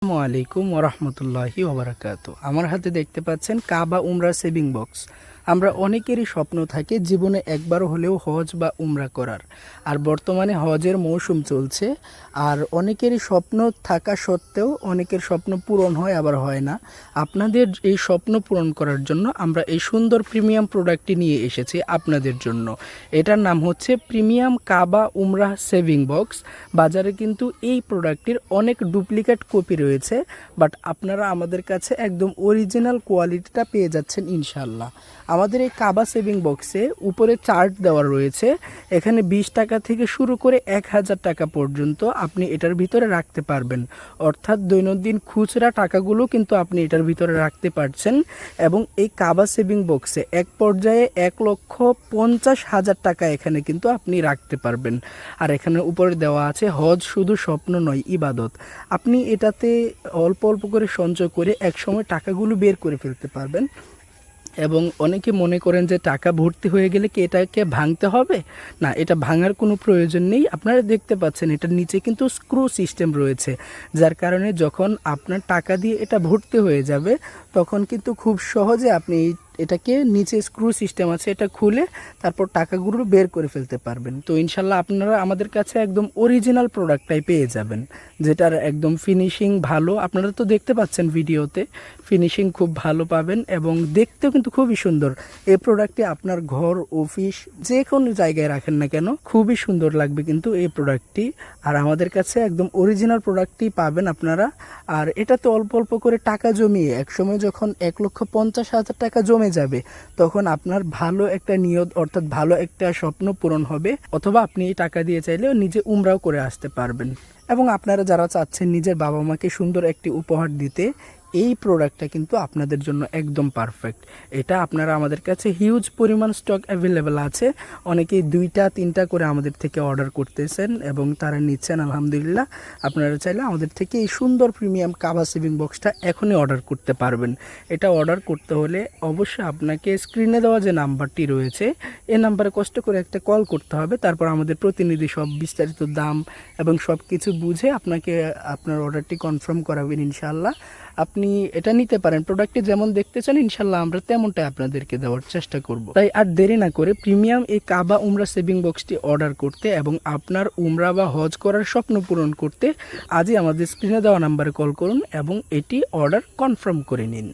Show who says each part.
Speaker 1: আসসালামু আলাইকুম ওরহমতুল্লাহি ওবরাকাতু। আমার হাতে দেখতে পাচ্ছেন কাবা উমরা সেভিং বক্স। আমরা অনেকেরই স্বপ্ন থাকে জীবনে একবার হলেও হজ বা উমরা করার। আর বর্তমানে হজের মৌসুম চলছে, আর অনেকেরই স্বপ্ন থাকা সত্ত্বেও অনেকের স্বপ্ন পূরণ হয় আবার হয় না। আপনাদের এই স্বপ্ন পূরণ করার জন্য আমরা এই সুন্দর প্রিমিয়াম প্রোডাক্টটি নিয়ে এসেছি আপনাদের জন্য। এটার নাম হচ্ছে প্রিমিয়াম কাবা উমরা সেভিং বক্স। বাজারে কিন্তু এই প্রোডাক্টটির অনেক ডুপ্লিকেট কপি রয়েছে, বাট আপনারা আমাদের কাছে একদম অরিজিনাল কোয়ালিটিটা পেয়ে যাচ্ছেন ইনশাল্লাহ। আমাদের এই কাবা সেভিং বক্সে উপরে চার্ট দেওয়া রয়েছে। এখানে 20 টাকা থেকে শুরু করে 1000 টাকা পর্যন্ত আপনি এটার ভিতরে রাখতে পারবেন। অর্থাৎ দৈনন্দিন খুচরা টাকাগুলো কিন্তু আপনি এটার ভিতরে রাখতে পারছেন। এবং এই কাবা সেভিং বক্সে এক পর্যায়ে 1,50,000 টাকা এখানে কিন্তু আপনি রাখতে পারবেন। আর এখানে উপরে দেওয়া আছে হজ শুধু স্বপ্ন নয়, ইবাদত। আপনি এটাতে অল্প অল্প করে সঞ্চয় করে একসময় টাকাগুলো বের করে ফেলতে পারবেন। এবং অনেকে মনে করেন যে টাকা ভর্তি হয়ে গেলে কি এটাকে ভাঙতে হবে? না, এটা ভাঙার কোনো প্রয়োজন নেই। আপনারা দেখতে পাচ্ছেন এটার নিচে কিন্তু স্ক্রু সিস্টেম রয়েছে, যার কারণে যখন আপনার টাকা দিয়ে এটা ভর্তি হয়ে যাবে তখন কিন্তু খুব সহজে আপনি এটাকে নিচে স্ক্রু সিস্টেম আছে, এটা খুলে তারপর টাকাগুলো বের করে ফেলতে পারবেন। তো ইনশাল্লাহ আপনারা আমাদের কাছে একদম অরিজিনাল প্রোডাক্টটাই পেয়ে যাবেন, যেটার একদম ফিনিশিং ভালো। আপনারা তো দেখতে পাচ্ছেন ভিডিওতে, ফিনিশিং খুব ভালো পাবেন এবং দেখতেও কিন্তু খুবই সুন্দর। এই প্রোডাক্টটি আপনার ঘর, অফিস, যে কোনো জায়গায় রাখেন না কেন খুবই সুন্দর লাগবে কিন্তু এই প্রোডাক্টটি। আর আমাদের কাছে একদম অরিজিনাল প্রোডাক্টটি পাবেন আপনারা। আর এটাতে অল্প অল্প করে টাকা জমিয়ে একসময় যখন 1,50,000 টাকা জমে যাবে তখন আপনার ভালো একটা নিয়ত, অর্থাৎ ভালো একটা স্বপ্ন পূরণ হবে। অথবা আপনি এই টাকা দিয়ে চাইলেও নিজে উমরাও করে আসতে পারবেন। এবং আপনারা যারা চাচ্ছেন নিজের বাবা মাকে সুন্দর একটি উপহার দিতে, এই প্রোডাক্টটা কিন্তু আপনাদের জন্য একদম পারফেক্ট। এটা আপনারা আমাদের কাছে হিউজ পরিমাণ স্টক অ্যাভেলেবেল আছে। অনেকেই 2টা 3টা করে আমাদের থেকে অর্ডার করতেছেন এবং তারা নিচ্ছেন আলহামদুলিল্লাহ। আপনারা চাইলে আমাদের থেকে এই সুন্দর প্রিমিয়াম কাবা সেভিং বক্সটা এখনই অর্ডার করতে পারবেন। এটা অর্ডার করতে হলে অবশ্যই আপনাকে স্ক্রিনে দেওয়া যে নাম্বারটি রয়েছে এই নাম্বারে কষ্ট করে একটা কল করতে হবে। তারপর আমাদের প্রতিনিধি সব বিস্তারিত দাম এবং সব কিছু বুঝে আপনাকে আপনার অর্ডারটি কনফার্ম করাবেন ইনশাআল্লাহ। আপনি এটা নিতে পারেন। প্রোডাক্টটি যেমন দেখতে চান ইনশাল্লাহ আমরা তেমনটাই আপনাদেরকে দেওয়ার চেষ্টা করব। তাই আর দেরি না করে প্রিমিয়াম এই কাবা উমরা সেভিং বক্সটি অর্ডার করতে এবং আপনার উমরা বা হজ করার স্বপ্ন পূরণ করতে আজই আমাদের স্ক্রিনে দেওয়া নাম্বারে কল করুন এবং এটি অর্ডার কনফার্ম করে নিন।